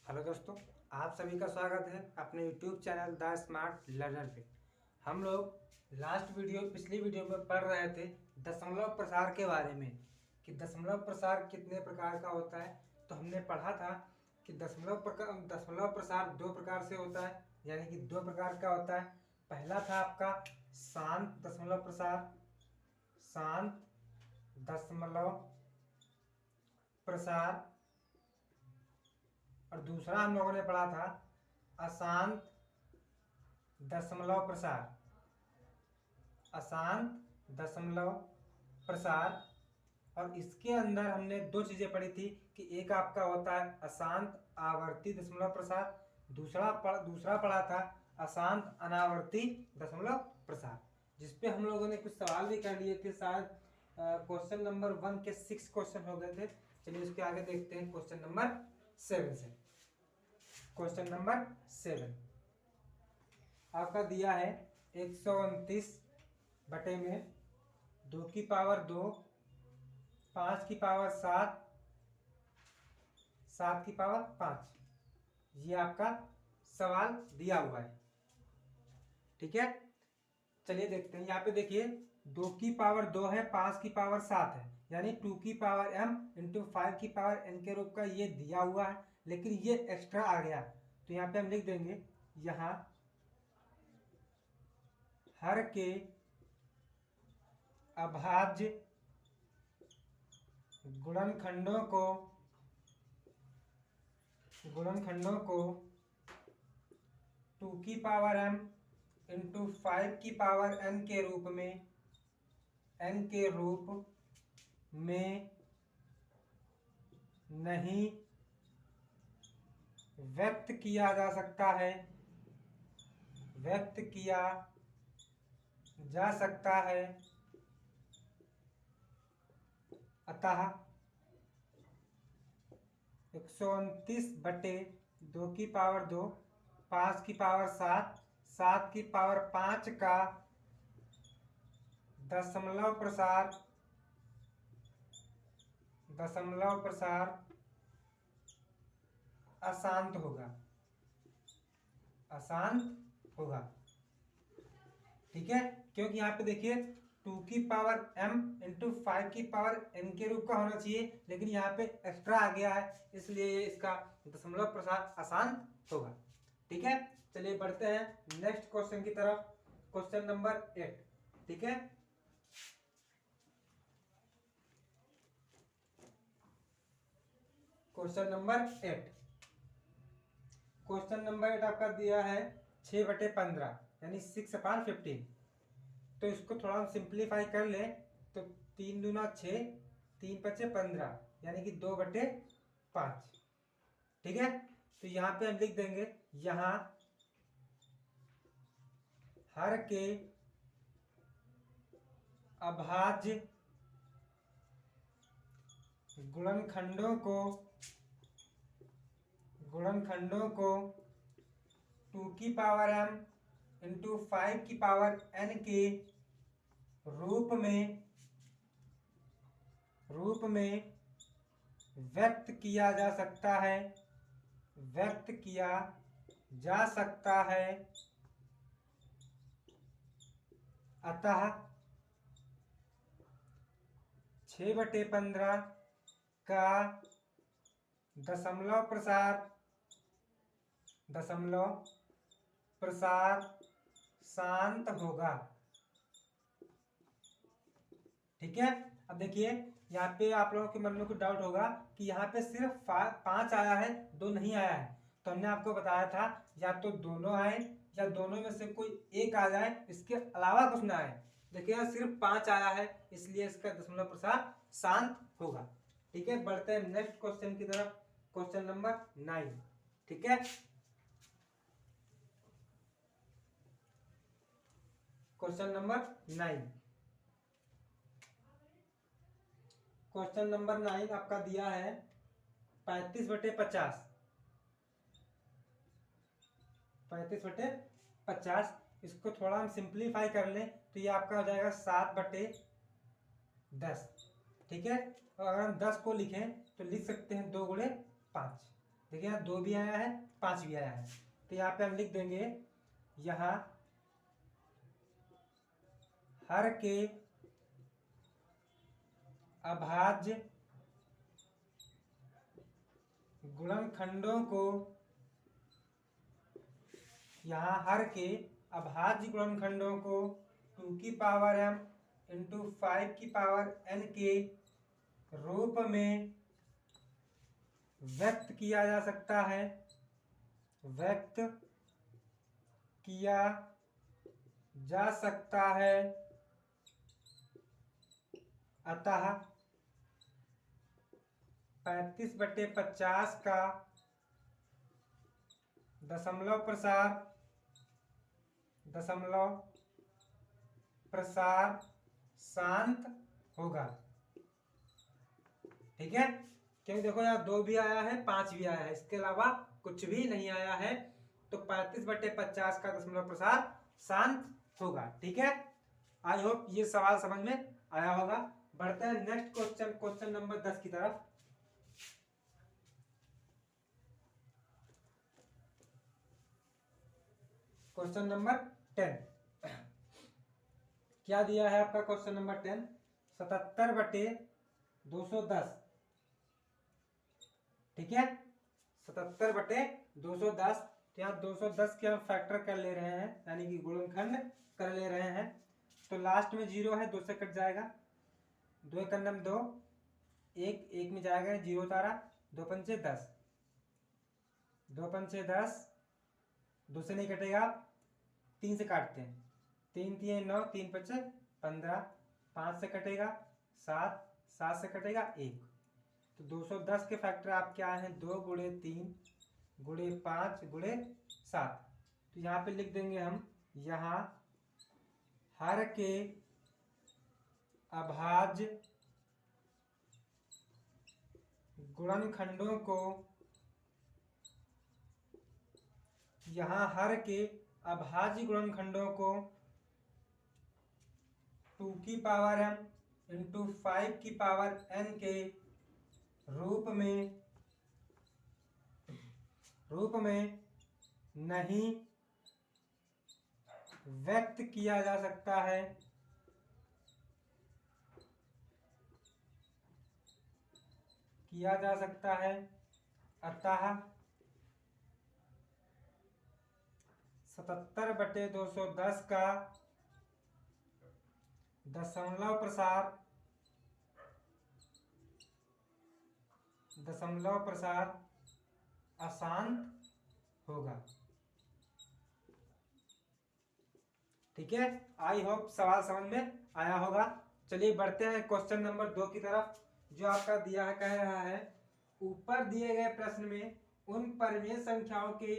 Hello दोस्तों, आप सभी का स्वागत है अपने YouTube channel the smart learner पे। हम लोग पिछली वीडियो में पढ़ रहे थे दशमलव प्रसार के बारे में कि दशमलव प्रसार कितने प्रकार का होता है। तो हमने पढ़ा था कि दशमलव प्रसार दो प्रकार से होता है, यानी कि दो प्रकार का होता है। पहला था आपका शांत दशमलव प्रसार, शांत दशमलव प्रसार, और दूसरा हम लोगों ने पढ़ा था अशांत दशमलव प्रसार, अशांत दशमलव प्रसार। और इसके अंदर हमने दो चीजें पढ़ी थी कि एक आपका होता है अशांत आवर्ती दशमलव प्रसार, दूसरा पढ़ा था अशांत अनावर्ती दशमलव प्रसार, जिसपे हम लोगों ने कुछ सवाल भी कर लिए थे। शायद क्वेश्चन नंबर 1 के 6 क्वेश्चन हो गए थे। चलिए उसके आगे देखते हैं क्वेश्चन नंबर 7 से। क्वेश्चन नंबर 7 आपका दिया है 129 बटे में 2 की पावर 2, 5 की पावर 7, 7 की पावर 5। ये आपका सवाल दिया हुआ है, ठीक है। चलिए देखते हैं। यहाँ पे देखिए 2 की पावर 2 है, 5 की पावर 7 है, यानी 2 की पावर m इंटू 5 की पावर n के रूप का ये दिया हुआ है, लेकिन ये एक्स्ट्रा आ गया। तो यहाँ पे हम लिख देंगे, यहाँ हर के अभाज्य गुणनखंडों को 2 की पावर m इंटू 5 की पावर n के रूप में नहीं व्यक्त किया जा सकता है, अतः 129 बटे 2 की पावर 2, 5 की पावर 7, 7 की पावर 5 का दशमलव प्रसार अशांत होगा, ठीक है। क्योंकि यहाँ पे देखिए 2 की पावर m इंटू 5 की पावर n के रूप का होना चाहिए, लेकिन यहाँ पे एक्स्ट्रा आ गया है, इसलिए इसका दशमलव प्रसार अशांत होगा, ठीक है। चलिए बढ़ते हैं नेक्स्ट क्वेश्चन की तरफ। क्वेश्चन नंबर 8, ठीक है। क्वेश्चन नंबर 8 आपका दिया है 6 बटे 15, यानी 6/15। तो इसको थोड़ा हम सिंप्लीफाई कर ले तो 3 दूना 6, 3 पचे 15, यानी कि 2/5, ठीक है। तो यहाँ पे हम लिख देंगे, यहाँ हर के अभाज्य गुणनखंडों को 2 की पावर m इंटू 5 की पावर n के रूप में व्यक्त किया जा सकता है, अतः 6/15 का दशमलव प्रसार शांत होगा, ठीक है। अब देखिए यहाँ पे आप लोगों के मन में कुछ डाउट होगा कि यहाँ पे सिर्फ 5 आया है, 2 नहीं आया है। तो हमने आपको बताया था या तो दोनों आए या दोनों में से कोई एक आ जाए, इसके अलावा कुछ ना आए। देखिए यहाँ सिर्फ 5 आया है, इसलिए इसका दशमलव प्रसार शांत होगा, ठीक है। बढ़ते हैं नेक्स्ट क्वेश्चन की तरफ। क्वेश्चन नंबर 9, ठीक है। क्वेश्चन नंबर 9 आपका दिया है 35/50, 35/50। इसको थोड़ा हम सिंप्लीफाई कर लें तो ये आपका हो जाएगा 7/10, ठीक है। और अगर हम 10 को लिखें तो लिख सकते हैं 2 × 5, देखिए यहाँ 2 भी आया है, 5 भी आया है। तो यहाँ पे हम लिख देंगे, यहाँ हर के अभाज्य गुणनखंडों को, यहाँ हर के अभाज्य गुणनखंडों को 2 की पावर m इंटू 5 की पावर n के रूप में व्यक्त किया जा सकता है, व्यक्त किया जा सकता है। अतः 35/50 का दशमलव प्रसार शांत होगा। ठीक है, क्योंकि देखो यहाँ 2 भी आया है, 5 भी आया है, इसके अलावा कुछ भी नहीं आया है। तो 35/50 का दशमलव प्रसार शांत होगा। ठीक है, आई होप ये सवाल समझ में आया होगा। बढ़ते हैं नेक्स्ट क्वेश्चन, क्वेश्चन नंबर 10 की तरफ। क्वेश्चन नंबर 10 क्या दिया है आपका? Question number 10 77/210। ठीक है, 77/210। तो यहाँ 210 के हम फैक्टर कर ले रहे हैं, यानी कि गुणनखंड कर ले रहे हैं। तो लास्ट में 0 है, 2 से कट जाएगा, 2 एक 2, 1 में जाएगा, 0 तारा, 2 पंचे 10, 2 पंचे 10, 2 से नहीं कटेगा, 3 से काटते हैं, 3 3 9, 3 पंचे 15, 5 से कटेगा 7, 7 से कटेगा 1। तो 210 के फैक्टर आप क्या है? 2 गुणे 3 गुणे 5 गुणे 7। तो यहाँ पे लिख देंगे हम, यहाँ हर के अभाज्य गुणनखंडों को, यहाँ हर के अभाज्य गुणनखंडों को 2 की पावर m इंटू 5 की पावर n के रूप में नहीं व्यक्त किया जा सकता है, अतः 77/210 का दशमलव प्रसार अशांत होगा। ठीक है, आई होप सवाल समझ में आया होगा। चलिए बढ़ते हैं क्वेश्चन नंबर 2 की तरफ, जो आपका दिया है, कह रहा है ऊपर दिए गए प्रश्न में उन परिमेय संख्याओं के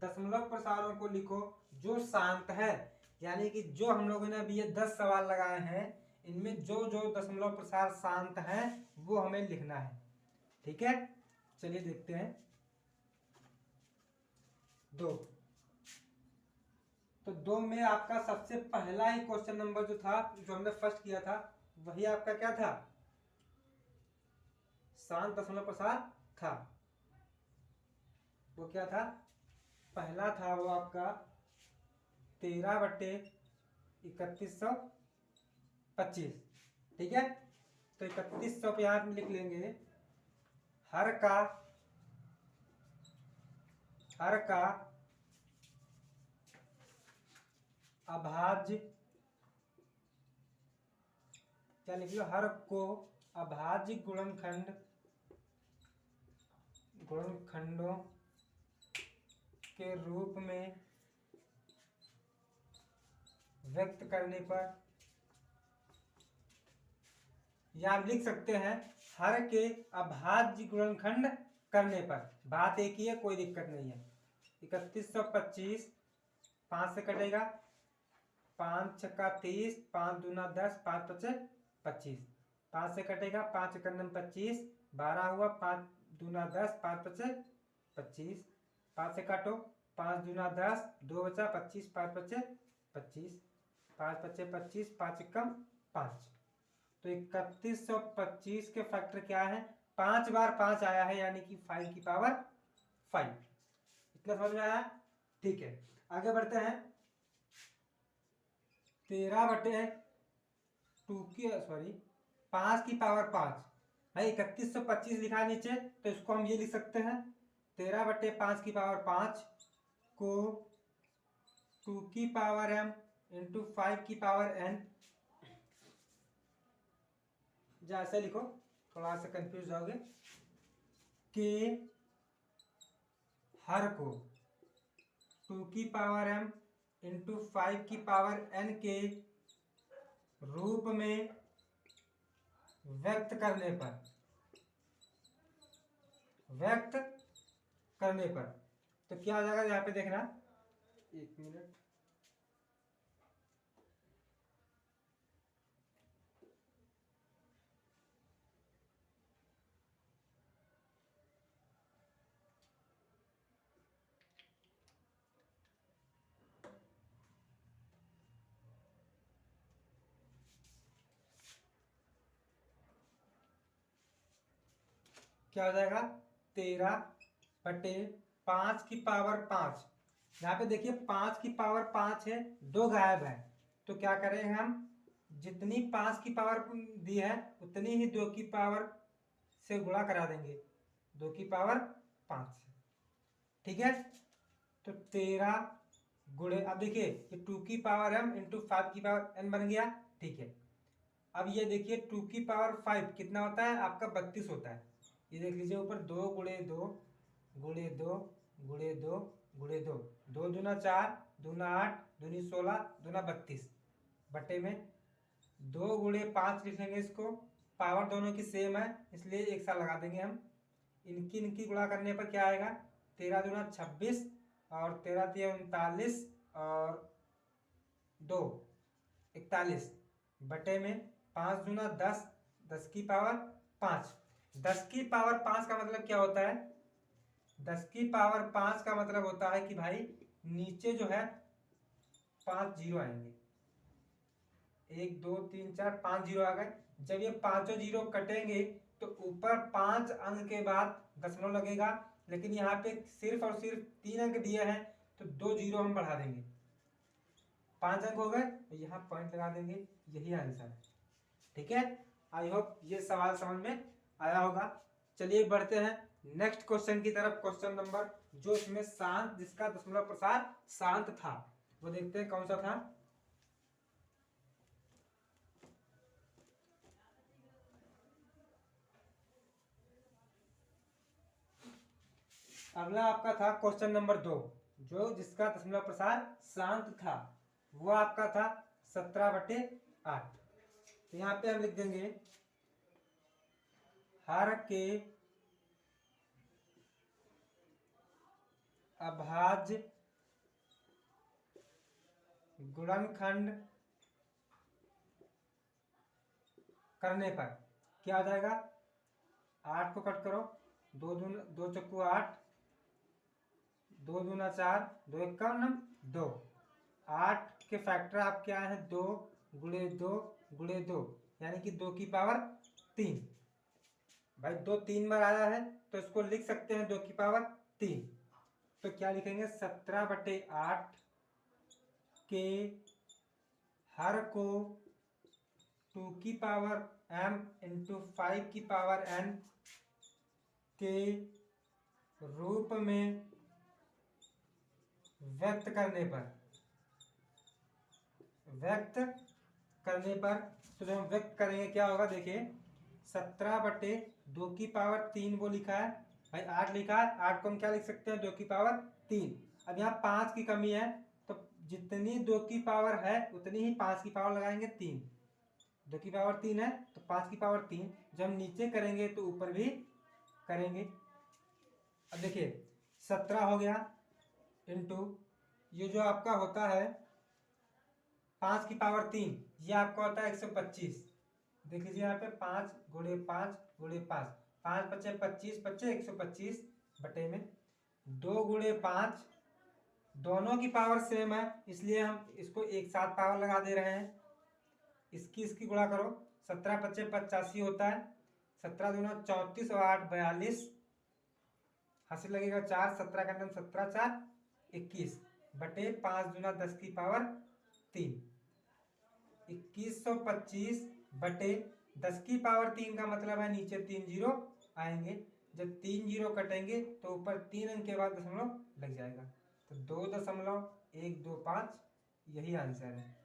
दशमलव प्रसारों को लिखो जो शांत है। यानी कि जो हम लोगों ने अभी ये 10 सवाल लगाए हैं, इनमें जो जो दशमलव प्रसार शांत हैं वो हमें लिखना है। ठीक है, चलिए देखते हैं। 2 तो 2 में आपका सबसे पहला ही क्वेश्चन नंबर जो था, जो हमने फर्स्ट किया था, वही आपका क्या था? शांत दशमलव प्रसार था। वो क्या था? पहला था वो आपका 13/3125। ठीक है, तो 3100 पे यहाँ लिख लेंगे, हर का अभाज्य, क्या लिख लो? हर को अभाज्य गुणनखंडों के रूप में व्यक्त करने पर, या हम लिख सकते हैं हर के अभाज्य गुणनखंड करने पर। बात एक ही है, कोई दिक्कत नहीं है। 3125, 5 से कटेगा, 5 छक्का 30, 5 दूना 10, 5 पचे 25, 5 से कटेगा, 5 एकम 25, 12 हुआ, 5 दूना 10, 5 पचे 25, 5 से काटो, 5 दूना 10, 2 बचा 25, 5 पचे 25, 5 पचे 25, 5 एकम 5। तो 3125 के फैक्टर क्या है? 5 बार 5 आया है, यानी कि 5 की पावर 5। इतना समझ में आया? ठीक है, आगे बढ़ते हैं। 5 की पावर 5 भाई 3125 लिखा है नीचे, तो इसको हम ये लिख सकते हैं 13/5 की पावर 5 को 2 की पावर m इंटू 5 की पावर n, जैसे लिखो, थोड़ा सा कंफ्यूज जाओगे, के हर को 2 की पावर m इंटू 5 की पावर n के रूप में व्यक्त करने पर तो क्या हो जाएगा, यहाँ पे देखना, एक मिनट, क्या हो जाएगा 13/5 की पावर 5। यहाँ पे देखिए 5 की पावर 5 है, 2 गायब है, तो क्या करेंगे हम, जितनी 5 की पावर दी है उतनी ही 2 की पावर से गुणा करा देंगे, 2 की पावर 5 से। ठीक है, तो 13 गुणे, अब देखिए ये 2 की पावर m इंटू 5 की पावर n बन गया। ठीक है, अब ये देखिए 2 की पावर 5 कितना होता है आपका, 32 होता है। ये देख लीजिए ऊपर, 2 गुणे 2 गुणे 2 गुणे 2 गुणे 2, 2 दूना 4, दूना 8, दूनी 16, दूना 32 बटे में 2 गुणे 5 लिखेंगे इसको, पावर दोनों की सेम है इसलिए एक साथ लगा देंगे हम। इनकी गुणा करने पर क्या आएगा, 13 दूना 26 और 13 तिया 39 और 2 41 बटे में 5 दूना 10, 10 की पावर 5। 10 की पावर 5 का मतलब क्या होता है, 10 की पावर 5 का मतलब होता है कि भाई नीचे जो है 5 जीरो आएंगे, 1 2 3 4 5 जीरो आ गए। जब ये पांचों जीरो कटेंगे तो ऊपर 5 अंक के बाद दशमलव लगेगा, लेकिन यहाँ पे सिर्फ और सिर्फ 3 अंक दिए हैं तो 2 जीरो हम बढ़ा देंगे, 5 अंक हो गए तो यहाँ पॉइंट लगा देंगे, यही आंसर है। ठीक है, आई होप ये सवाल समझ में आया होगा। चलिए बढ़ते हैं नेक्स्ट क्वेश्चन की तरफ, क्वेश्चन नंबर जो इसमें शांत, जिसका दशमलव प्रसार शांत था, वो देखते हैं कौन सा था। अगला आपका था क्वेश्चन नंबर 2, जो जिसका दशमलव प्रसार शांत था, वो आपका था 17/8। तो यहाँ पे हम लिख देंगे हर के अभाज्य गुणनखंड करने पर क्या आ जाएगा, 8 को कट करो, 2 चक्कू 8, 2 दूना 4, 2 1 2, 8 के फैक्टर आप क्या है, 2 गुणे 2 गुणे 2, यानी कि 2 की पावर 3। भाई 2 3 बार आया है तो इसको लिख सकते हैं 2 की पावर 3। तो क्या लिखेंगे, 17/8 के हर को 2 की पावर m इंटू 5 की पावर n के रूप में व्यक्त करने पर तो जब हम व्यक्त करेंगे क्या होगा, देखिए 17/2 की पावर 3 वो लिखा है भाई, 8 लिखा है, 8 को हम क्या लिख सकते हैं, 2 की पावर 3। अब यहाँ 5 की कमी है तो जितनी 2 की पावर है उतनी ही 5 की पावर लगाएंगे 3, 2 की पावर 3 है तो 5 की पावर 3, जब हम नीचे करेंगे तो ऊपर भी करेंगे। अब देखिए 17 हो गया इंटू ये जो आपका होता है 5 की पावर 3, ये आपका होता है 125। देख लीजिए यहाँ पे 5 गुणे 5 गुणे 5, 5 पचे 25, 25 125 बटे में 2 गुणे 5, दोनों की पावर सेम है इसलिए हम इसको एक साथ पावर लगा दे रहे हैं। इसकी गुणा करो, 17 पचे 85 होता है, 17 दूना 34 और 8 42, हासिल लगेगा 4, 17 का 17 4 21 बटे 5 दूना 10 की पावर 3, 2125 बटे 10 की पावर 3 का मतलब है नीचे 3 जीरो आएंगे। जब 3 जीरो कटेंगे तो ऊपर 3 अंक के बाद दशमलव लग जाएगा, तो 2.125 यही आंसर है।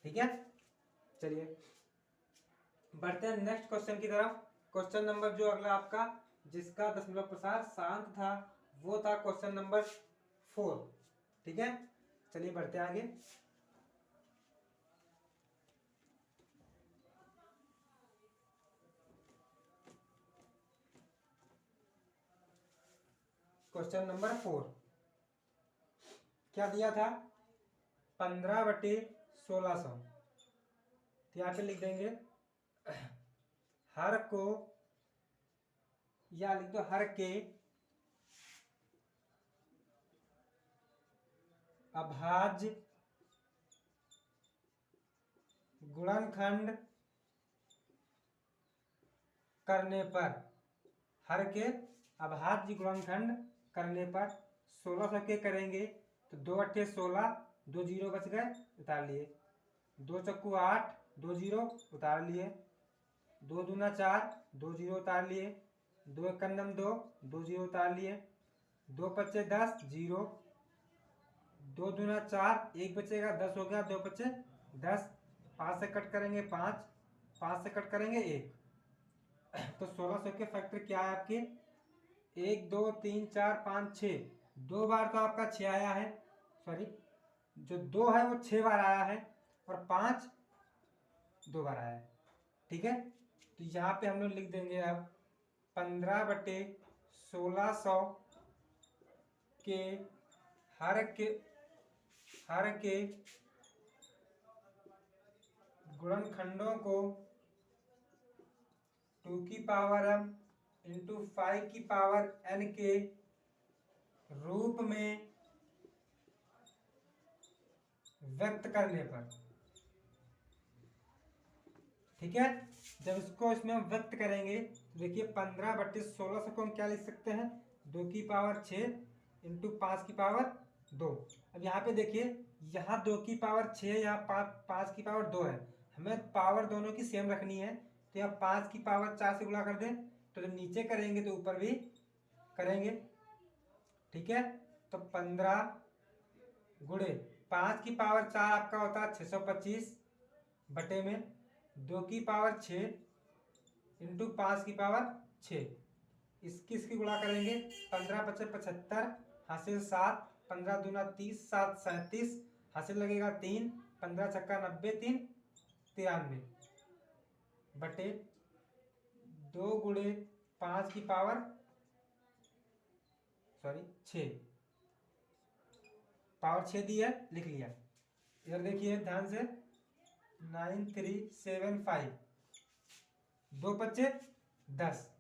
ठीक है, चलिए बढ़ते हैं नेक्स्ट क्वेश्चन की तरफ। क्वेश्चन नंबर जो अगला आपका जिसका दशमलव प्रसार शांत था वो था क्वेश्चन नंबर 4। ठीक है, चलिए बढ़ते आगे। क्वेश्चन नंबर 4 क्या दिया था, 15/1600। तो यहाँ पे लिख देंगे हर को, या लिख दो हर के अभाज्य गुणनखंड करने पर, हर के अभाज्य गुणनखंड करने पर 1600 के करेंगे तो 2 अट्ठे 16, 2 जीरो बच गए उतार लिए, 2 चक्कू 8, 2 जीरो उतार लिए, 2 दूना 4, 2 जीरो उतार लिए, 2 एकन्नम 2, 2 जीरो उतार लिए, 2 पच्चे 10 जीरो, 2 दूना 4, 1 बचेगा 10 हो गया, 2 पच्चे 10, 5 से कट करेंगे 5, 5 से कट करेंगे 1, तो 1600 के फैक्टर क्या है आपके 1 2 3 4 5 6, 2 बार तो आपका 6 आया है, सॉरी जो 2 है वो 6 बार आया है और 5 2 बार आया है। ठीक है, तो यहाँ पे हम लोग लिख देंगे अब 15/1600 के हर के गुणनखंडों को 2 की पावर m इंटू 5 की पावर n के रूप में व्यक्त करने पर। ठीक है, जब इसको इसमें हम व्यक्त करेंगे तो देखिए 15/1600 को हम क्या लिख सकते हैं, 2 की पावर 6 इंटू 5 की पावर 2। अब यहाँ पे देखिए यहाँ 2 की पावर 6, यहाँ 5 की पावर 2 है, हमें पावर दोनों की सेम रखनी है, तो यहाँ 5 की पावर 4 से गुणा कर दें तो जब नीचे करेंगे तो ऊपर भी करेंगे। ठीक है, तो 15 गुणे 5 की पावर 4 आपका होता है 625 बटे में 2 की पावर 6 इंटू 5 की पावर 6, इसकी गुणा करेंगे 15 पचे 75 हासिल 7, 15 दूना 30, 7 37 हासिल लगेगा 3, 15 छक्का 90, 3 93 बटे 2 गुणे 5 की पावर सॉरी 6, पावर 6 दी है लिख लिया। इधर देखिए ध्यान से 9375, 2 पच्चे 10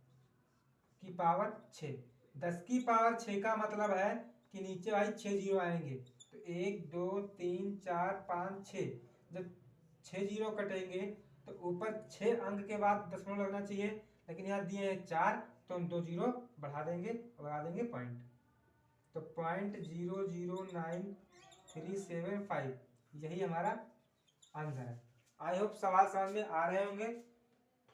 की पावर 6, 10 की पावर 6 का मतलब है कि नीचे भाई 6 जीरो आएंगे, तो 1 2 3 4 5 6, जब 6 जीरो कटेंगे तो ऊपर 6 अंक के बाद दशमलव लगना चाहिए, लेकिन यहाँ दिए हैं 4 तो हम 2 जीरो बढ़ा देंगे और लगा देंगे पॉइंट, तो 0.009375 यही हमारा आंसर है। आई होप सवाल समझ में आ रहे होंगे,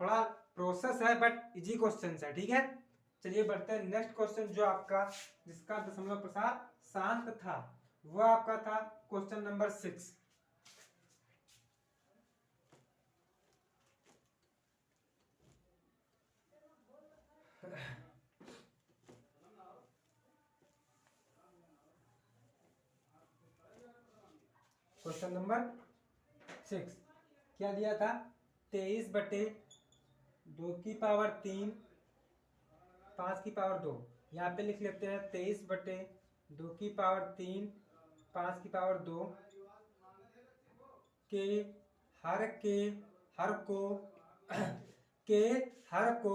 थोड़ा प्रोसेस है बट इजी क्वेश्चन है। ठीक है, चलिए बढ़ते हैं नेक्स्ट क्वेश्चन जो आपका जिसका दशमलव प्रसार शांत था वो आपका था क्वेश्चन नंबर 6। क्वेश्चन नंबर 6 क्या दिया था, 23/2 की पावर 3 5 की पावर 2, यहाँ पे लिख लेते हैं 23/2 की पावर 3 5 की पावर 2 के हर को के हर को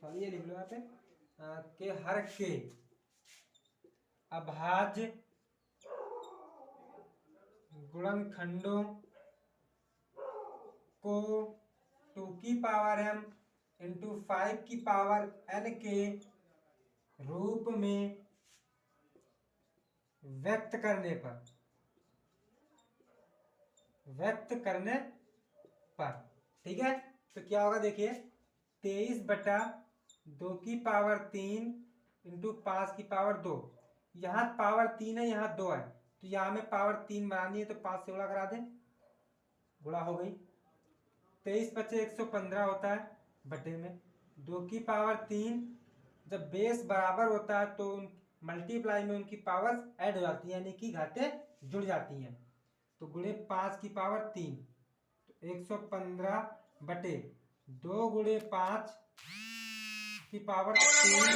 सॉरी ये लिख लो यहाँ पे के हर के अभाज्य गुणनखंडों को 2 की पावर m इंटू 5 की पावर n के रूप में व्यक्त करने पर ठीक है। तो क्या होगा देखिए, 23/2 की पावर 3 इंटू 5 की पावर 2। यहाँ पावर 3 है, यहाँ 2 है, तो यहाँ में पावर 3 बनानी है, तो 5 से गुणा करा दें, गुणा हो गई। 23×115 होता है बटे में 2 की पावर 3। जब बेस बराबर होता है तो मल्टीप्लाई में उनकी पावर ऐड हो जाती है, यानी कि घाटे जुड़ जाती हैं। तो गुणे 5 की पावर 3, तो 115 बटे 2 गुणे 5 की पावर 3